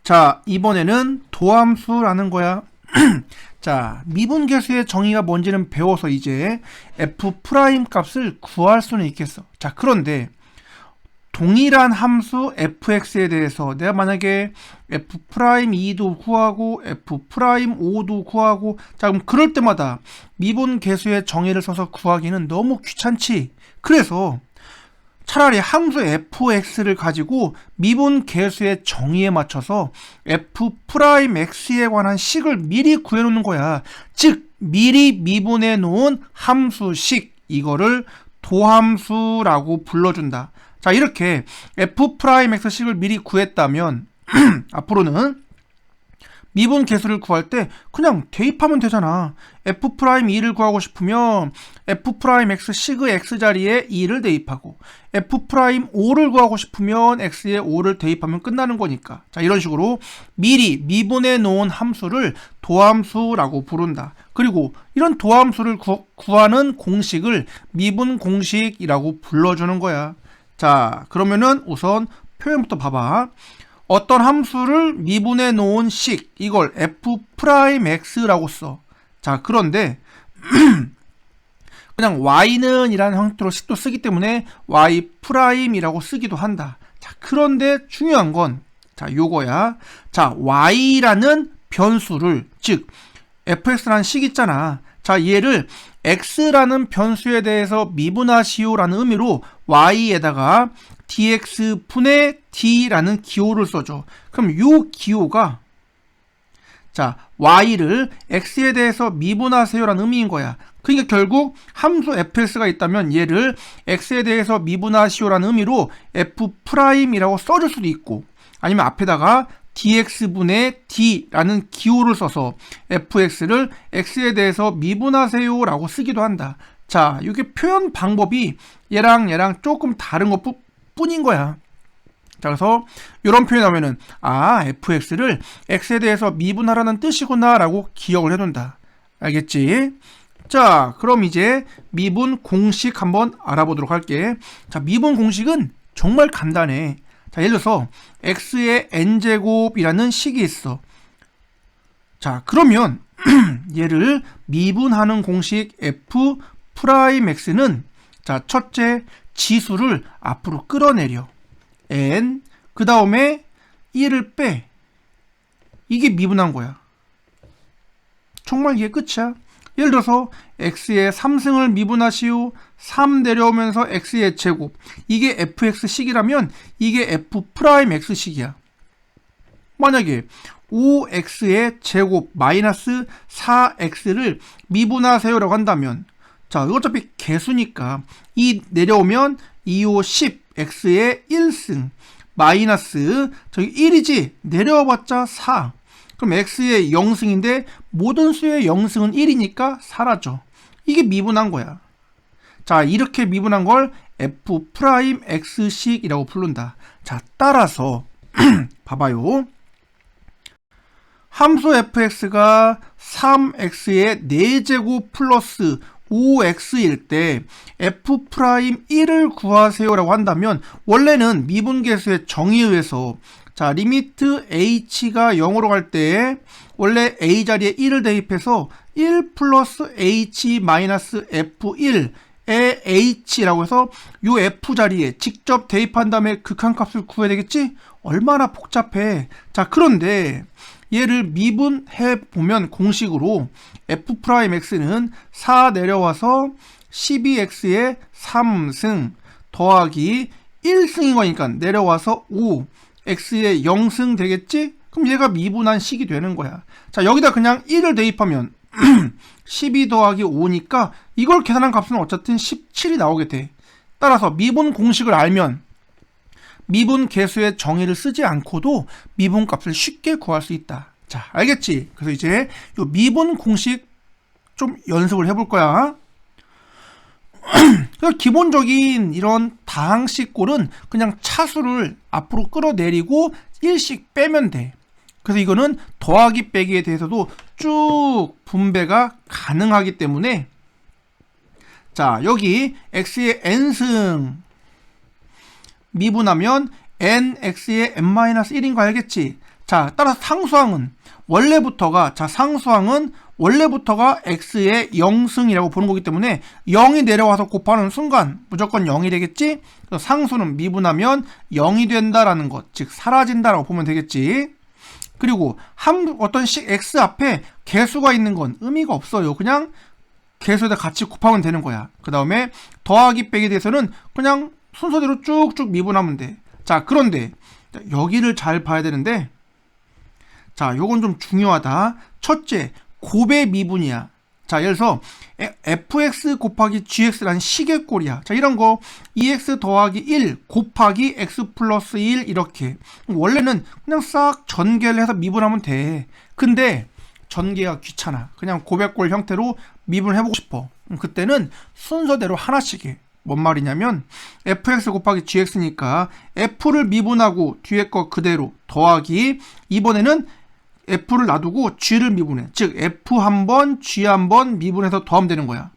자, 이번에는 도함수라는 거야. 자, 미분계수의 정의가 뭔지는 배워서 이제 f' 값을 구할 수는 있겠어. 자, 그런데 동일한 함수 fx에 대해서 내가 만약에 f'2도 구하고 f'5도 구하고, 자, 그럼 그럴 때마다 미분계수의 정의를 써서 구하기는 너무 귀찮지. 그래서 차라리 함수 fx를 가지고 미분계수의 정의에 맞춰서 f'x에 관한 식을 미리 구해놓는 거야. 즉 미리 미분해 놓은 함수식, 이거를 도함수라고 불러준다. 자, 이렇게 f'x식을 미리 구했다면 앞으로는 미분계수를 구할 때 그냥 대입하면 되잖아. f'2를 구하고 싶으면 f'x식의 x자리에 2를 대입하고, f'5를 구하고 싶으면 x에 5를 대입하면 끝나는 거니까. 자, 이런 식으로 미리 미분해 놓은 함수를 도함수라고 부른다. 그리고 이런 도함수를 구하는 공식을 미분 공식이라고 불러주는 거야. 자, 그러면은 우선 표현부터 봐봐. 어떤 함수를 미분해 놓은 식, 이걸 f'x라고 써. 자, 그런데 그냥 y는 이라는 형태로 식도 쓰기 때문에 y'이라고 쓰기도 한다. 자, 그런데 중요한 건 자, 요거야. 자, y라는 변수를, 즉 fx라는 식 있잖아. 자, 얘를 x라는 변수에 대해서 미분하시오라는 의미로 y에다가 dx분의 d라는 기호를 써줘. 그럼 요 기호가, 자, y를 x에 대해서 미분하세요라는 의미인 거야. 그러니까 결국 함수 fx가 있다면 얘를 x에 대해서 미분하시오라는 의미로 f'이라고 써줄 수도 있고, 아니면 앞에다가 dx분의 d라는 기호를 써서 fx를 x에 대해서 미분하세요 라고 쓰기도 한다. 자, 이게 표현 방법이 얘랑 조금 다른 것 뿐인 거야. 자, 그래서 이런 표현 하면은 fx를 x에 대해서 미분하라는 뜻이구나 라고 기억을 해둔다. 알겠지? 자, 그럼 이제 미분 공식 한번 알아보도록 할게. 자, 미분 공식은 정말 간단해. 자, 예를 들어서 x의 n제곱이라는 식이 있어. 자, 그러면 얘를 미분하는 공식 f'x는, 자, 첫째 지수를 앞으로 끌어내려 n, 그 다음에 1을 빼. 이게 미분한 거야. 정말 이게 끝이야. 예를 들어서 x의 3승을 미분하시오. 3 내려오면서 x의 제곱. 이게 fx식이라면 이게 f'x식이야. 만약에 5x의 제곱 마이너스 4x를 미분하세요라고 한다면, 자, 이거 어차피 개수니까 2 내려오면 2, 5, 10 x의 1승 마이너스 저기 1이지, 내려와봤자 4. 그럼 x의 0승인데 모든 수의 0승은 1이니까 사라져. 이게 미분한 거야. 자, 이렇게 미분한 걸 f'x식이라고 부른다. 자, 따라서 봐봐요. 함수 fx가 3x의 4제곱 플러스 5x일 때 f'1을 구하세요라고 한다면, 원래는 미분계수의 정의에 의해서, 자, 리미트 h가 0으로 갈 때 원래 a 자리에 1을 대입해서 1 플러스 h 마이너스 f1의 h라고 해서 요 f 자리에 직접 대입한 다음에 극한값을 구해야 되겠지? 얼마나 복잡해. 자, 그런데 얘를 미분해 보면 공식으로 f'x는 4 내려와서 12x의 3승 더하기 1승인 거니까 내려와서 5, x의 0승 되겠지? 그럼 얘가 미분한 식이 되는 거야. 자, 여기다 그냥 1을 대입하면 12 더하기 5니까 이걸 계산한 값은 어쨌든 17이 나오게 돼. 따라서 미분 공식을 알면 미분 계수의 정의를 쓰지 않고도 미분 값을 쉽게 구할 수 있다. 자, 알겠지? 그래서 이제 이 미분 공식 좀 연습을 해볼 거야. 기본적인 이런 다항식꼴은 그냥 차수를 앞으로 끌어내리고 1씩 빼면 돼. 그래서 이거는 더하기 빼기에 대해서도 쭉 분배가 가능하기 때문에, 자, 여기 x의 n승 미분하면 nx의 n-1인 거 알겠지? 자, 따라서 상수항은 원래부터가 x의 0승이라고 보는 거기 때문에 0이 내려와서 곱하는 순간 무조건 0이 되겠지? 그래서 상수는 미분하면 0이 된다라는 것, 즉 사라진다라고 보면 되겠지. 그리고 어떤 식 x 앞에 개수가 있는 건 의미가 없어요. 그냥 개수에다 같이 곱하면 되는 거야. 그 다음에 더하기 빼기에 대해서는 그냥 순서대로 쭉쭉 미분하면 돼. 자, 그런데 여기를 잘 봐야 되는데, 자, 요건 좀 중요하다. 첫째, 곱의 미분이야. 자, 예를 들어서 fx 곱하기 gx라는 식의 꼴이야. 자, 이런 거 2x 더하기 1 곱하기 x 플러스 1 이렇게. 원래는 그냥 싹 전개를 해서 미분하면 돼. 근데 전개가 귀찮아. 그냥 곱의 꼴 형태로 미분해보고 싶어. 그때는 순서대로 하나씩 해. 뭔 말이냐면 fx 곱하기 gx니까 f를 미분하고 뒤에 거 그대로 더하기, 이번에는 f를 놔두고 g를 미분해. 즉 f 한 번, g 한 번 미분해서 더하면 되는 거야.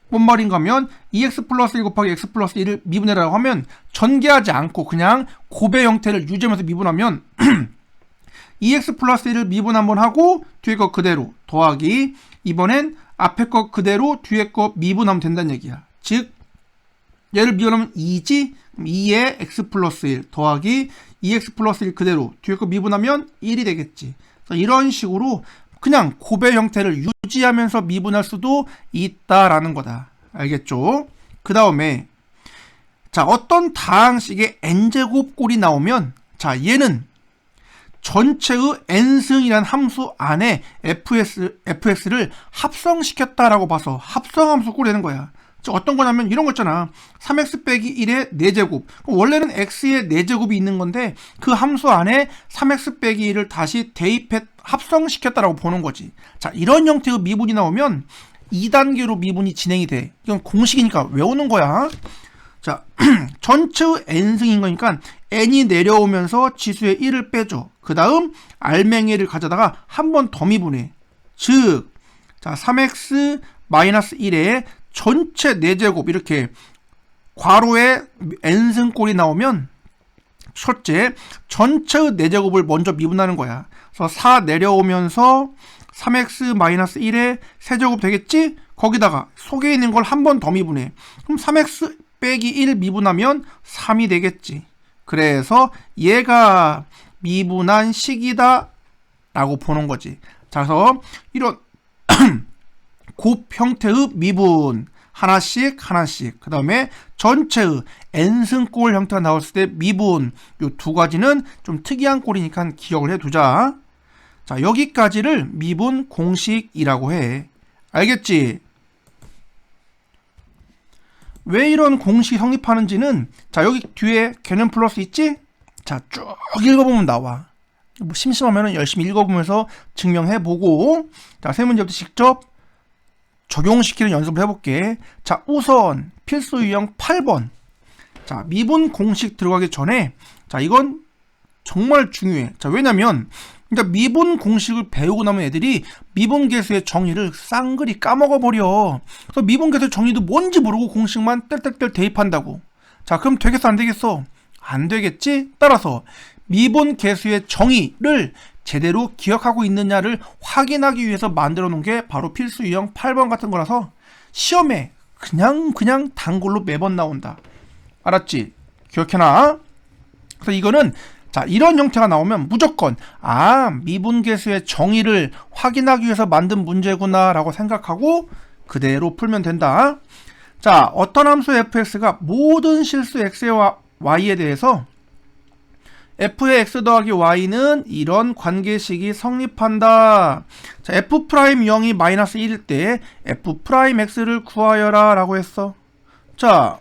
뭔 말인가 하면 2x 플러스 1 곱하기 x 플러스 1을 미분해라고 하면 전개하지 않고 그냥 곱의 형태를 유지하면서 미분하면 2x 플러스 1을 미분 한번 하고 뒤에 거 그대로 더하기, 이번엔 앞에 거 그대로 뒤에 거 미분하면 된다는 얘기야. 즉 얘를 미분하면 2지? 2에 x 플러스 1 더하기 2x 플러스 1 그대로 뒤에 거 미분하면 1이 되겠지. 이런 식으로 그냥 곱의 형태를 유지하면서 미분할 수도 있다라는 거다. 알겠죠? 그 다음에 자, 어떤 다항식의 n제곱 꼴이 나오면, 자, 얘는 전체의 n승이라는 함수 안에 fx를 합성시켰다라고 봐서 합성함수 꼴이 되는 거야. 어떤 거냐면 이런 거 있잖아. 3x 빼기 1의 4제곱. 원래는 x의 4제곱이 있는 건데 그 함수 안에 3x 빼기 1을 다시 대입해 합성시켰다라고 보는 거지. 자, 이런 형태의 미분이 나오면 2단계로 미분이 진행이 돼. 이건 공식이니까 외우는 거야. 자, 전체의 n승인 거니까 n이 내려오면서 지수의 1을 빼줘. 그 다음 알맹이를 가져다가 한 번 더 미분해. 즉, 자, 3x 마이너스 1에 전체 4제곱 이렇게 괄호에 n승꼴이 나오면 첫째, 전체의 4제곱을 먼저 미분하는 거야. 그래서 4 내려오면서 3x-1의 세제곱 되겠지? 거기다가 속에 있는 걸 한 번 더 미분해. 그럼 3x 빼기 1 미분하면 3이 되겠지. 그래서 얘가 미분한 식이다 라고 보는 거지. 자, 그래서 이런 곱 형태의 미분 하나씩 그 다음에 전체의 n승꼴 형태가 나왔을 때 미분, 요 두 가지는 좀 특이한 꼴이니까 기억을 해두자. 자, 여기까지를 미분 공식이라고 해. 알겠지? 왜 이런 공식이 성립하는지는, 자, 여기 뒤에 개념 플러스 있지? 자, 쭉 읽어보면 나와. 뭐 심심하면 열심히 읽어보면서 증명해보고, 자, 세 문제부터 직접 적용시키는 연습을 해볼게. 자, 우선 필수 유형 8번. 자, 미분 공식 들어가기 전에, 자, 이건 정말 중요해. 자, 왜냐면 그러니까 미분 공식을 배우고 나면 애들이 미분 계수의 정의를 쌍그리 까먹어버려. 그래서 미분 계수의 정의도 뭔지 모르고 공식만 뗄뗄뗄 대입한다고. 자, 그럼 되겠어 안 되겠어? 안 되겠지? 따라서 미분 계수의 정의를 제대로 기억하고 있느냐를 확인하기 위해서 만들어 놓은 게 바로 필수 유형 8번 같은 거라서 시험에 그냥 단골로 매번 나온다. 알았지? 기억해놔. 그래서 이거는, 자, 이런 형태가 나오면 무조건 미분 계수의 정의를 확인하기 위해서 만든 문제구나 라고 생각하고 그대로 풀면 된다. 자, 어떤 함수 fx가 모든 실수 x와 y에 대해서 f의 x 더하기 y는 이런 관계식이 성립한다. 자, f'0이 마이너스 1일 때 f'x를 구하여라 라고 했어. 자,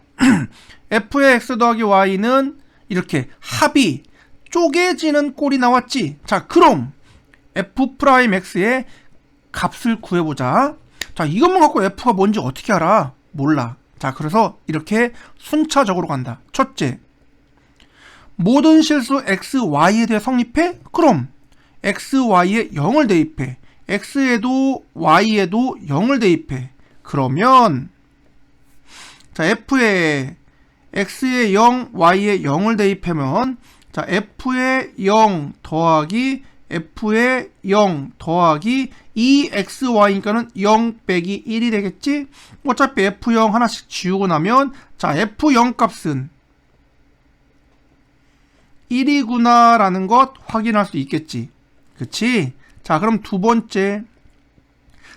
f의 x 더하기 y는 이렇게 합이 쪼개지는 꼴이 나왔지. 자, 그럼 f'x의 값을 구해보자. 자, 이것만 갖고 f가 뭔지 어떻게 알아? 몰라. 자, 그래서 이렇게 순차적으로 간다. 첫째, 모든 실수 x, y에 대해 성립해? 그럼 x, y에 0을 대입해. x에도 y에도 0을 대입해. 그러면 자, f에 x에 0, y에 0을 대입하면, 자, f의 0 더하기 f의 0 더하기 2xy니까는 0 빼기 1이 되겠지? 어차피 f0 하나씩 지우고 나면 자, f0 값은 1이구나 라는 것 확인할 수 있겠지. 그치? 자, 그럼 두 번째.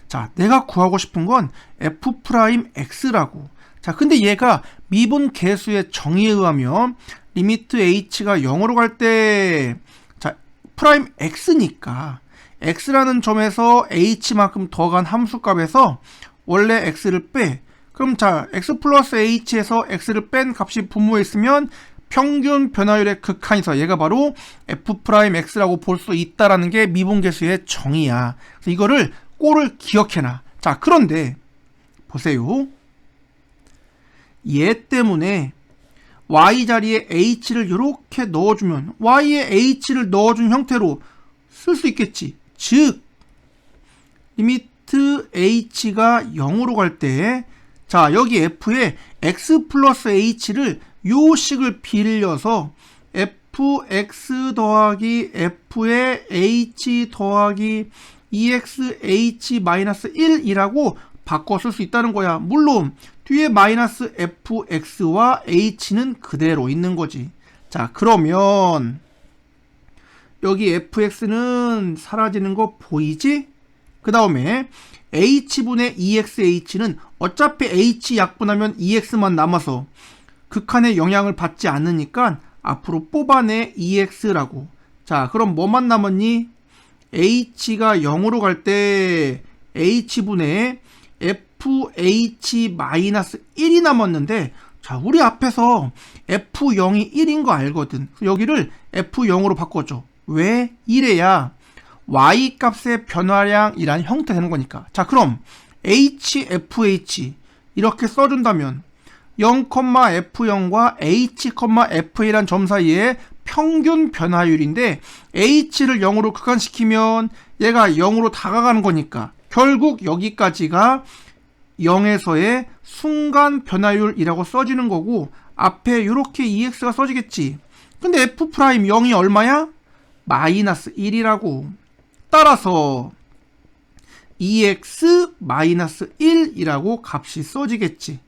자, 내가 구하고 싶은 건 f'x라고. 자, 근데 얘가 미분 계수의 정의에 의하면 리미트 h가 0으로 갈 때 자, 프라임 x니까 x라는 점에서 h만큼 더간 함수값에서 원래 x를 빼. 그럼 자, x 플러스 h에서 x를 뺀 값이 분모에 있으면 평균 변화율의 극한에서 얘가 바로 f'x라고 볼 수 있다라는 게 미분계수의 정의야. 그래서 이거를 꼴을 기억해놔. 자, 그런데 보세요. 얘 때문에 y 자리에 h를 이렇게 넣어주면 y에 h를 넣어준 형태로 쓸 수 있겠지. 즉 리미트 h가 0으로 갈 때 자, 여기 f에 x 플러스 h를 요 식을 빌려서 fx 더하기 f의 h 더하기 exh-1이라고 바꿔 쓸 수 있다는 거야. 물론 뒤에 마이너스 fx와 h는 그대로 있는 거지. 자, 그러면 여기 fx는 사라지는 거 보이지? 그 다음에 h분의 exh는 어차피 h 약분하면 ex만 남아서 극한의 영향을 받지 않으니까 앞으로 뽑아내 ex라고. 자, 그럼 뭐만 남았니? h가 0으로 갈 때 h분의 fh-1이 남았는데 자, 우리 앞에서 f0이 1인 거 알거든. 여기를 f0으로 바꿔줘. 왜? 이래야 y 값의 변화량이란 형태 되는 거니까. 자, 그럼 hfh 이렇게 써준다면 0,f0과 h,f1이란 점 사이에 평균 변화율인데 h를 0으로 극한시키면 얘가 0으로 다가가는 거니까 결국 여기까지가 0에서의 순간 변화율이라고 써지는 거고 앞에 이렇게 ex가 써지겠지. 근데 f'0이 얼마야? 마이너스 1이라고. 따라서 ex-1이라고 값이 써지겠지.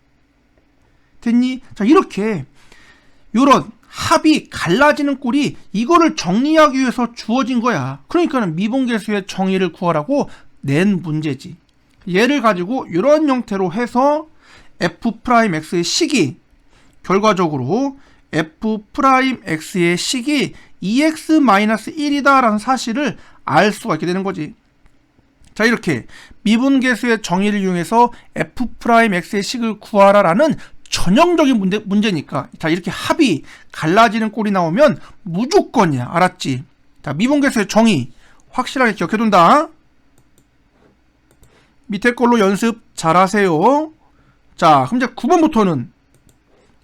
됐니? 자, 이렇게 요런 합이 갈라지는 꼴이 이거를 정리하기 위해서 주어진 거야. 그러니까는 미분계수의 정의를 구하라고 낸 문제지. 얘를 가지고 이런 형태로 해서 f'x의 식이 결과적으로 f'x의 식이 ex-1이다 라는 사실을 알 수가 있게 되는 거지. 자, 이렇게 미분계수의 정의를 이용해서 f'x의 식을 구하라 라는 전형적인 문제니까 자, 이렇게 합이 갈라지는 꼴이 나오면 무조건이야. 알았지? 자, 미분계수의 정의 확실하게 기억해둔다. 밑에 걸로 연습 잘하세요. 자, 그럼 이제 9번부터는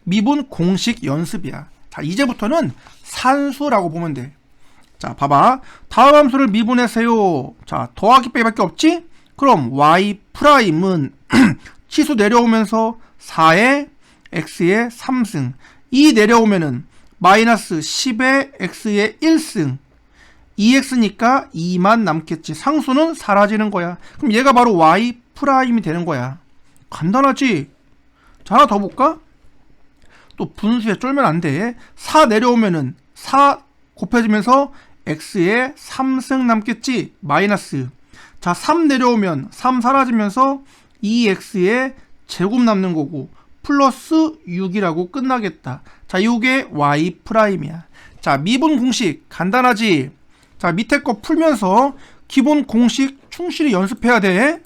미분 공식 연습이야. 자, 이제부터는 산수라고 보면 돼. 자, 봐봐. 다음 함수를 미분해세요. 자, 더하기 빼기밖에 없지? 그럼 y'은 치수 내려오면서 4에 x의 3승, 2 내려오면은 마이너스 10에 x의 1승, 2x니까 2만 남겠지. 상수는 사라지는 거야. 그럼 얘가 바로 y'이 되는 거야. 간단하지? 자, 하나 더 볼까? 또 분수에 쫄면 안 돼. 4 내려오면은 4 곱해지면서 x의 3승 남겠지. 마이너스. 자, 3 내려오면 3 사라지면서 2x의 제곱 남는 거고 플러스 6이라고 끝나겠다. 자, 이게 y'이야. 자, 미분 공식 간단하지? 자, 밑에 거 풀면서 기본 공식 충실히 연습해야 돼.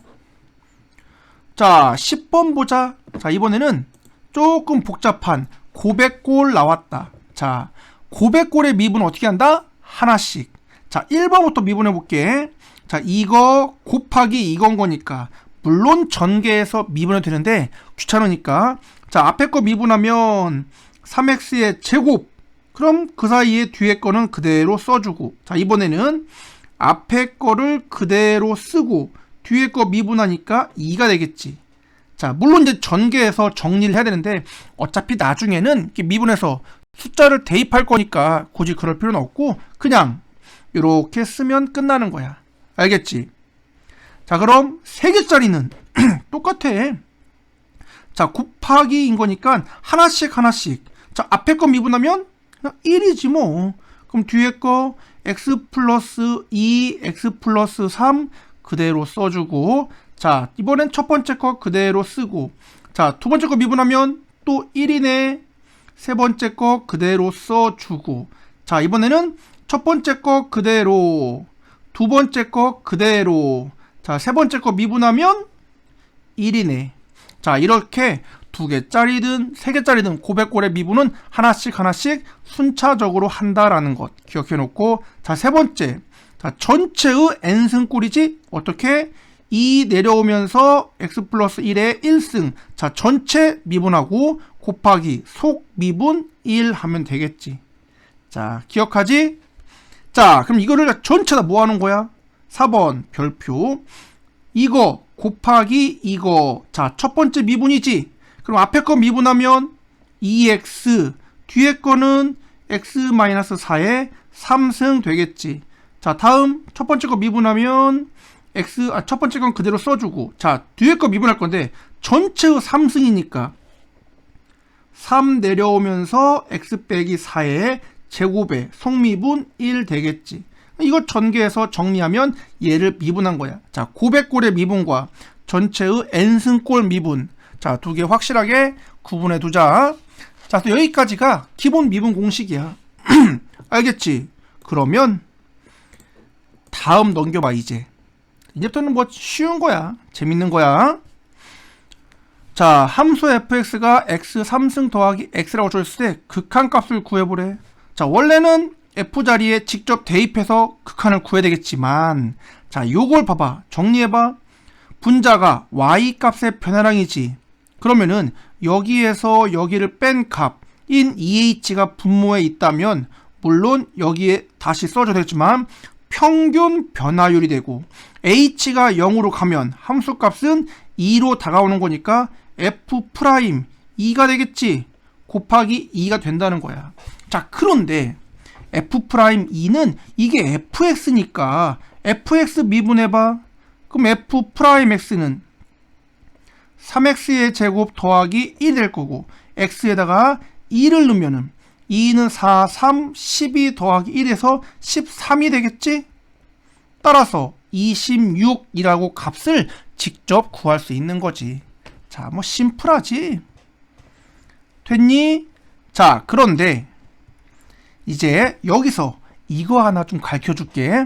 자, 10번 보자. 자, 이번에는 조금 복잡한 고백골 나왔다. 자, 고백골의 미분 어떻게 한다? 하나씩. 자, 1번부터 미분해 볼게. 자, 이거 곱하기 이건 거니까 물론 전개해서 미분해도 되는데 귀찮으니까 자, 앞에 거 미분하면 3x의 제곱. 그럼 그 사이에 뒤에 거는 그대로 써주고 자, 이번에는 앞에 거를 그대로 쓰고 뒤에 거 미분하니까 2가 되겠지. 자, 물론 이제 전개해서 정리를 해야 되는데 어차피 나중에는 이렇게 미분해서 숫자를 대입할 거니까 굳이 그럴 필요는 없고 그냥 이렇게 쓰면 끝나는 거야. 알겠지? 자, 그럼 3개짜리는 똑같아. 자, 곱하기인 거니까 하나씩. 자, 앞에 거 미분하면 그냥 1이지 뭐. 그럼 뒤에 거 x 플러스 2, x 플러스 3 그대로 써주고, 자, 이번엔 첫 번째 거 그대로 쓰고, 자, 두 번째 거 미분하면 또 1이네. 세 번째 거 그대로 써주고, 자, 이번에는 첫 번째 거 그대로, 두 번째 거 그대로, 자, 세 번째 거 미분하면 1이네. 자, 이렇게 2개짜리든 3개짜리든 고백골의 미분은 하나씩 순차적으로 한다라는 것 기억해 놓고, 자, 세 번째, 자, 전체의 n승꼴이지 어떻게 2 내려오면서 x 플러스 1의 1승, 자, 전체 미분하고 곱하기 속 미분 1 하면 되겠지. 자, 기억하지? 자, 그럼 이거를 전체 다 뭐 하는 거야? 4번 별표, 이거 곱하기 이거. 자, 첫 번째 미분이지. 그럼 앞에 거 미분하면 2x, 뒤에 거는 x-4의 3승 되겠지. 자, 다음 첫 번째 거 미분하면 첫 번째 건 그대로 써주고, 자, 뒤에 거 미분할 건데 전체의 3승이니까 3 내려오면서 x 빼기 4의 제곱의 속미분 1 되겠지. 이거 전개해서 정리하면 얘를 미분한 거야. 자, 고백골의 미분과 전체의 n승골 미분. 자, 2개 확실하게 구분해 두자. 자, 또 여기까지가 기본 미분 공식이야. 알겠지? 그러면 다음 넘겨봐. 이제부터는 뭐 쉬운 거야. 재밌는 거야. 자, 함수 fx가 x 3승 더하기 x라고 줬을 때 극한값을 구해보래. 자, 원래는 f자리에 직접 대입해서 극한을 구해야 되겠지만, 자, 요걸 봐봐. 정리해봐. 분자가 y값의 변화량이지. 그러면은 여기에서 여기를 뺀 값인 2h가 분모에 있다면 물론 여기에 다시 써줘도 되겠지만 평균 변화율이 되고, h가 0으로 가면 함수값은 2로 다가오는 거니까 f'2가 되겠지. 곱하기 2가 된다는 거야. 자, 그런데 f'2는 이게 fx니까 fx 미분해봐. 그럼 f'x는 3x의 제곱 더하기 1이 될 거고, x에다가 2를 넣으면은 2는 4, 3, 12 더하기 1에서 13이 되겠지? 따라서 26이라고 값을 직접 구할 수 있는 거지. 자, 뭐 심플하지? 됐니? 자, 그런데 이제 여기서 이거 하나 좀 가르쳐 줄게.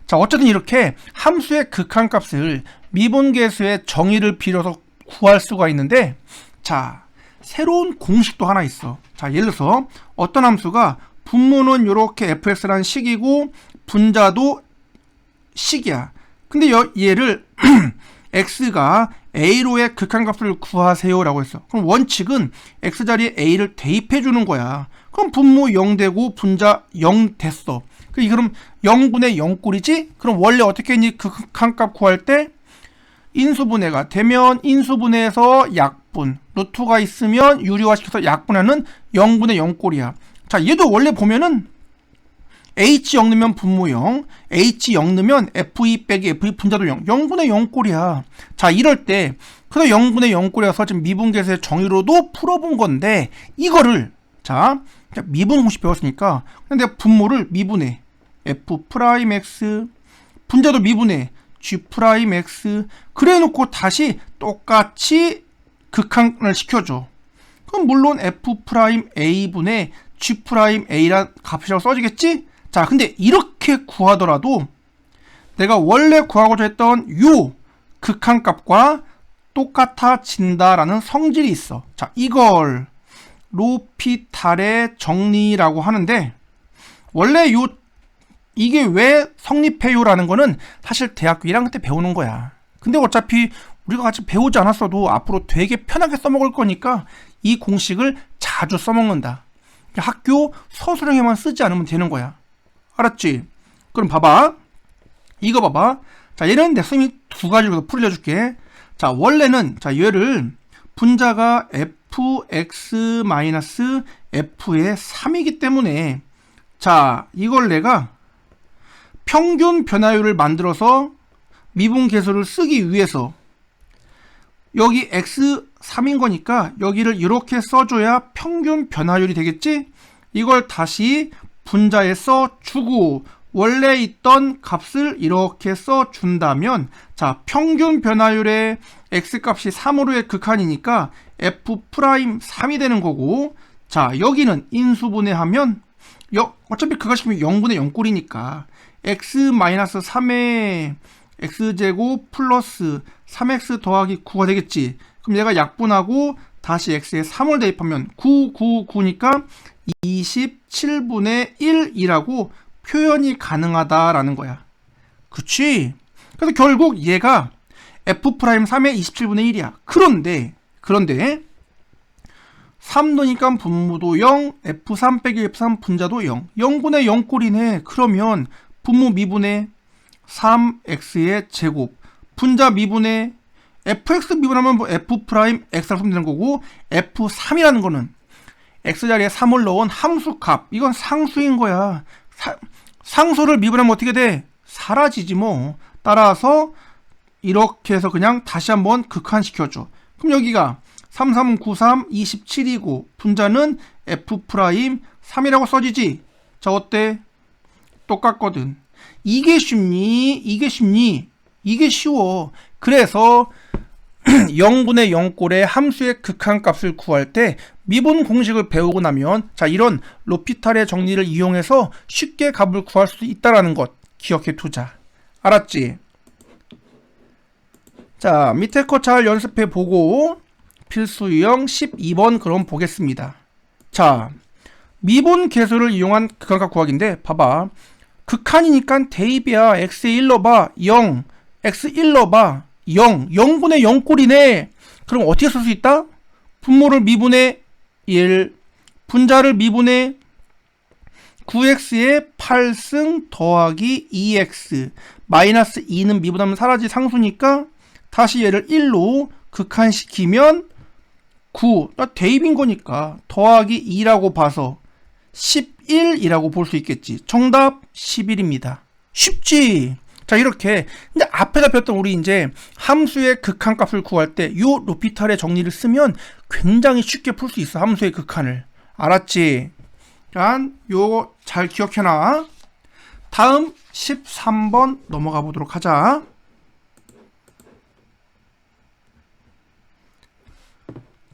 자, 어쨌든 이렇게 함수의 극한값을 미분계수의 정의를 빌어서 구할 수가 있는데, 자, 새로운 공식도 하나 있어. 자, 예를 들어서 어떤 함수가 분모는 이렇게 fx라는 식이고 분자도 식이야. 근데 얘를 x가 a로의 극한값을 구하세요 라고 했어. 그럼 원칙은 x자리에 a를 대입해 주는 거야. 그럼 분모 0 되고 분자 0 됐어. 그럼 0분의 0꼴이지? 그럼 원래 어떻게 했니? 극한값 구할 때 인수분해가 되면 인수분해에서 약분, 루트가 있으면 유리화시켜서 약분하는 0분의 0꼴이야. 자, 얘도 원래 보면은 h 0 넣으면 분모 0, h 0 넣으면 f2 빼기 f2 분자도 0, 0분의 0꼴이야. 자, 이럴 때 그래서 0분의 0꼴이라서 지금 미분계수의 정의로도 풀어본 건데, 이거를 자, 미분 공식 배웠으니까 근데 분모를 미분해 f'x, 분자도 미분해 g'x, 그래 놓고 다시 똑같이 극한을 시켜줘. 그럼 물론 f'a분의 g'a란 값이라고 써지겠지? 자, 근데 이렇게 구하더라도 내가 원래 구하고자 했던 요 극한값과 똑같아진다라는 성질이 있어. 자, 이걸 로피탈의 정리라고 하는데, 원래 이게 왜 성립해요라는 거는 사실 대학교 1학년 때 배우는 거야. 근데 어차피 우리가 같이 배우지 않았어도 앞으로 되게 편하게 써먹을 거니까 이 공식을 자주 써먹는다. 학교 서술형에만 쓰지 않으면 되는 거야. 알았지? 그럼 봐봐. 이거 봐봐. 자, 얘는 내 쌤이 2가지로 풀려줄게. 자, 원래는 자, 얘를 분자가 fx- f의 3이기 때문에 자, 이걸 내가 평균 변화율을 만들어서 미분계수를 쓰기 위해서 여기 x 3인 거니까 여기를 이렇게 써줘야 평균 변화율이 되겠지? 이걸 다시 분자에 써주고 원래 있던 값을 이렇게 써준다면 자, 평균 변화율의 x값이 3으로의 극한이니까 f'3이 되는 거고 자, 여기는 인수분해하면 어차피 그것이면 0분의 0꼴이니까 x-3의 x제곱 플러스 3x 더하기 9가 되겠지. 그럼 얘가 약분하고 다시 x에 3을 대입하면 9, 9, 9니까 27분의 1이라고 표현이 가능하다라는 거야. 그치? 그래서 결국 얘가 f'3의 27분의 1이야. 그런데 3 넣으니까 분모도 0, f3 빼기 f3 분자도 0. 0분의 0꼴이네. 그러면 분모 미분의 3x의 제곱 분자 미분의 fx 미분하면 뭐 f' x라고 쓰면 되는 거고 f3이라는 거는 x 자리에 3을 넣은 함수 값. 이건 상수인 거야. 상수를 미분하면 어떻게 돼? 사라지지 뭐. 따라서 이렇게 해서 그냥 다시 한번 극한시켜줘. 그럼 여기가 3, 3, 9, 3, 27이고 분자는 f'3이라고 써지지. 자, 어때? 똑같거든. 이게 쉽니? 이게 쉬워. 그래서 0분의 0꼴의 함수의 극한값을 구할 때 미분 공식을 배우고 나면 자, 이런 로피탈의 정리를 이용해서 쉽게 값을 구할 수 있다는 것 기억해 두자. 알았지? 자, 밑에 거 잘 연습해 보고 필수 유형 12번 그럼 보겠습니다. 자, 미분 계수를 이용한 극한값 구하기인데 봐봐. 극한이니까 대입이야. x에 1 넣어봐. 0. x 1 넣어봐. 0. 0분의 0꼴이네. 그럼 어떻게 쓸 수 있다? 분모를 미분의 1. 분자를 미분의 9x의 8승 더하기 2x. 마이너스 2는 미분하면 사라지 상수니까 다시 얘를 1로 극한시키면 9. 나 대입인 거니까 더하기 2라고 봐서 11이라고 볼 수 있겠지. 정답 11입니다. 쉽지? 자, 이렇게 근데 앞에다 배웠던 우리 이제 함수의 극한값을 구할 때 요 로피탈의 정리를 쓰면 굉장히 쉽게 풀 수 있어. 함수의 극한을. 알았지? 자, 요거 잘 기억해놔. 다음 13번 넘어가 보도록 하자.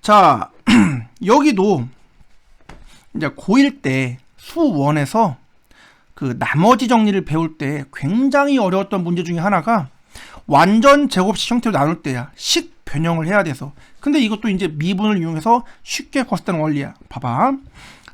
자, 여기도 이제 고1 때 수1에서 그 나머지 정리를 배울 때 굉장히 어려웠던 문제 중에 하나가 완전 제곱식 형태로 나눌 때야. 식 변형을 해야 돼서. 근데 이것도 이제 미분을 이용해서 쉽게 구했다는 원리야. 봐봐.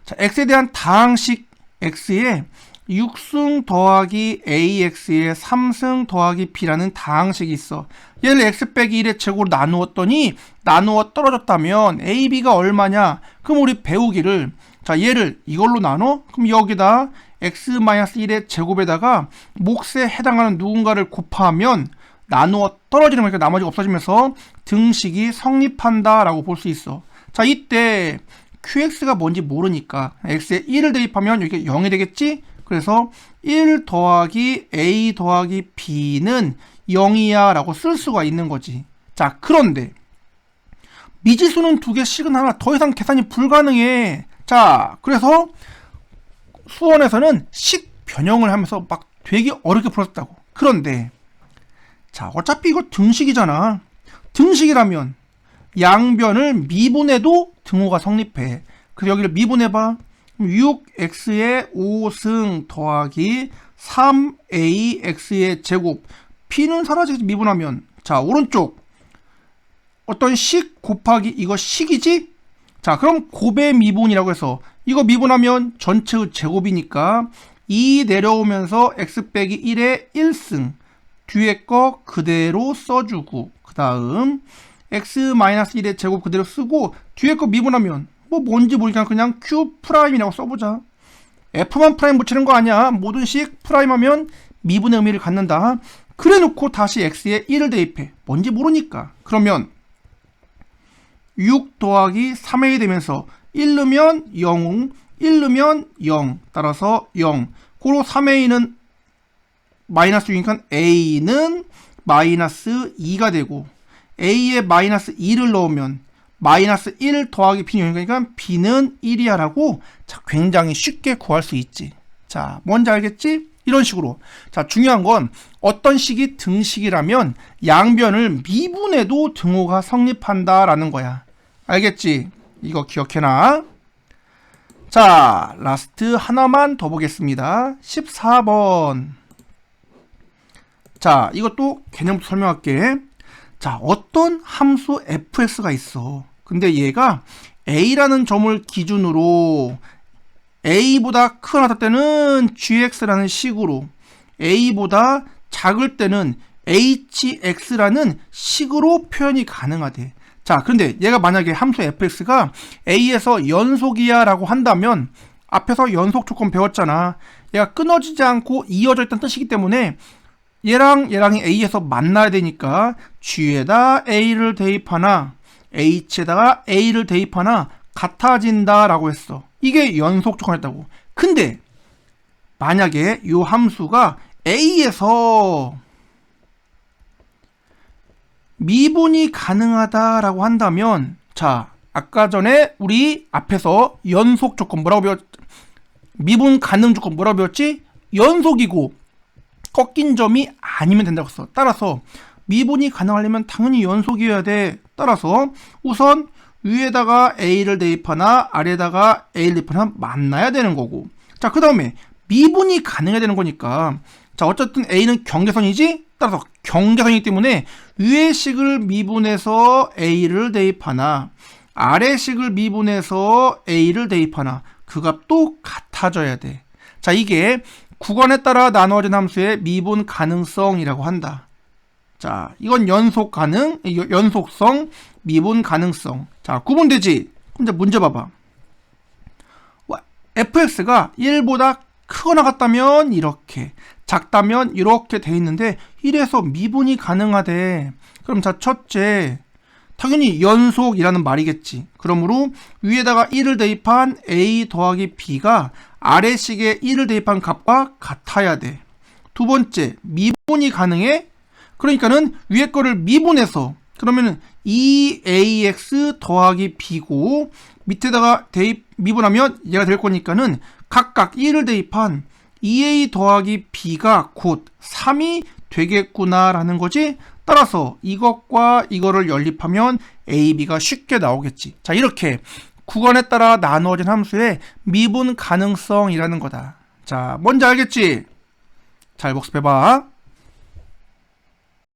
자, x에 대한 다항식 x에 6승 더하기 ax에 3승 더하기 b라는 다항식이 있어. 얘를 x 빼기 1의 제곱으로 나누었더니 나누어 떨어졌다면 ab가 얼마냐? 그럼 우리 배우기를 자, 얘를 이걸로 나눠? 그럼 여기다 x-1의 제곱에다가 몫에 해당하는 누군가를 곱하면 나누어 떨어지는 거니까 나머지가 없어지면서 등식이 성립한다 라고 볼 수 있어. 자, 이때 qx가 뭔지 모르니까 x에 1을 대입하면 여기가 0이 되겠지? 그래서 1 더하기 a 더하기 b는 0이야 라고 쓸 수가 있는 거지. 자, 그런데 미지수는 두 개씩은 하나 더 이상 계산이 불가능해. 자, 그래서 수원에서는 식 변형을 하면서 막 되게 어렵게 풀었다고. 그런데 자, 어차피 이거 등식이잖아. 등식이라면 양변을 미분해도 등호가 성립해. 그래서 여기를 미분해봐. 6x의 5승 더하기 3ax의 제곱. b는 사라지겠지, 미분하면. 자, 오른쪽 어떤 식 곱하기 이거 식이지? 자, 그럼 곱의 미분이라고 해서 이거 미분하면 전체의 제곱이니까 2 내려오면서 x 빼기 1의 1승 뒤에 거 그대로 써주고 그 다음 x-1의 제곱 그대로 쓰고 뒤에 거 미분하면 뭐 뭔지 모르니까 그냥 q'이라고 써보자. f만 프라임 붙이는 거 아니야. 모든 식 프라임하면 미분의 의미를 갖는다. 그래 놓고 다시 x에 1을 대입해. 뭔지 모르니까. 그러면 6 더하기 3a 되면서 1 넣으면 0, 1 넣으면 0. 따라서 0. 고로 3a는 마이너스 6이니까 a는 마이너스 2가 되고 a에 마이너스 2를 넣으면 마이너스 1 더하기 b는 0이니까 b는 1이야 라고 자, 굉장히 쉽게 구할 수 있지. 자, 뭔지 알겠지? 이런 식으로. 자, 중요한 건 어떤 식이 등식이라면 양변을 미분해도 등호가 성립한다라는 거야. 알겠지? 이거 기억해놔. 자, 라스트 하나만 더 보겠습니다. 14번. 자, 이것도 개념부터 설명할게. 자, 어떤 함수 fx가 있어. 근데 얘가 a라는 점을 기준으로 a보다 크거나 때는 gx라는 식으로, a보다 작을 때는 hx라는 식으로 표현이 가능하대. 자, 그런데 얘가 만약에 함수 fx가 a에서 연속이야 라고 한다면 앞에서 연속 조건 배웠잖아. 얘가 끊어지지 않고 이어져 있다는 뜻이기 때문에 얘랑이 a에서 만나야 되니까 g에다 a를 대입하나 h에다가 a를 대입하나 같아진다 라고 했어. 이게 연속 조건이었다고. 근데 만약에 이 함수가 a에서 미분이 가능하다라고 한다면, 자, 아까 전에 우리 앞에서 연속 조건 뭐라고 배웠지? 미분 가능 조건 뭐라고 배웠지? 연속이고 꺾인 점이 아니면 된다고 했어. 따라서 미분이 가능하려면 당연히 연속이어야 돼. 따라서 우선 위에다가 a를 대입하나 아래에다가 a를 대입하나 만나야 되는 거고, 자, 그 다음에 미분이 가능해야 되는 거니까, 자, 어쨌든 a는 경계선이지? 따라서 경계선이기 때문에 위의 식을 미분해서 a를 대입하나 아래 식을 미분해서 a를 대입하나 그 값도 같아져야 돼. 자, 이게 구간에 따라 나누어진 함수의 미분 가능성이라고 한다. 자, 이건 연속 가능, 연속성, 미분 가능성. 자, 구분되지? 그럼 이제 문제 봐봐. fx가 1보다 크거나 같다면 이렇게, 작다면 이렇게 돼 있는데 1에서 미분이 가능하대. 그럼 자, 첫째, 당연히 연속이라는 말이겠지. 그러므로 위에다가 1을 대입한 a 더하기 b가 아래식에 1을 대입한 값과 같아야 돼. 두 번째, 미분이 가능해? 그러니까는 위에 거를 미분해서, 그러면은 2ax 더하기 b고 밑에다가 미분하면 얘가 될 거니까는 각각 1을 대입한 2a 더하기 b가 곧 3이 되겠구나 라는 거지. 따라서 이것과 이거를 연립하면 a, b가 쉽게 나오겠지. 자, 이렇게 구간에 따라 나누어진 함수의 미분 가능성이라는 거다. 자, 뭔지 알겠지? 잘 복습해봐.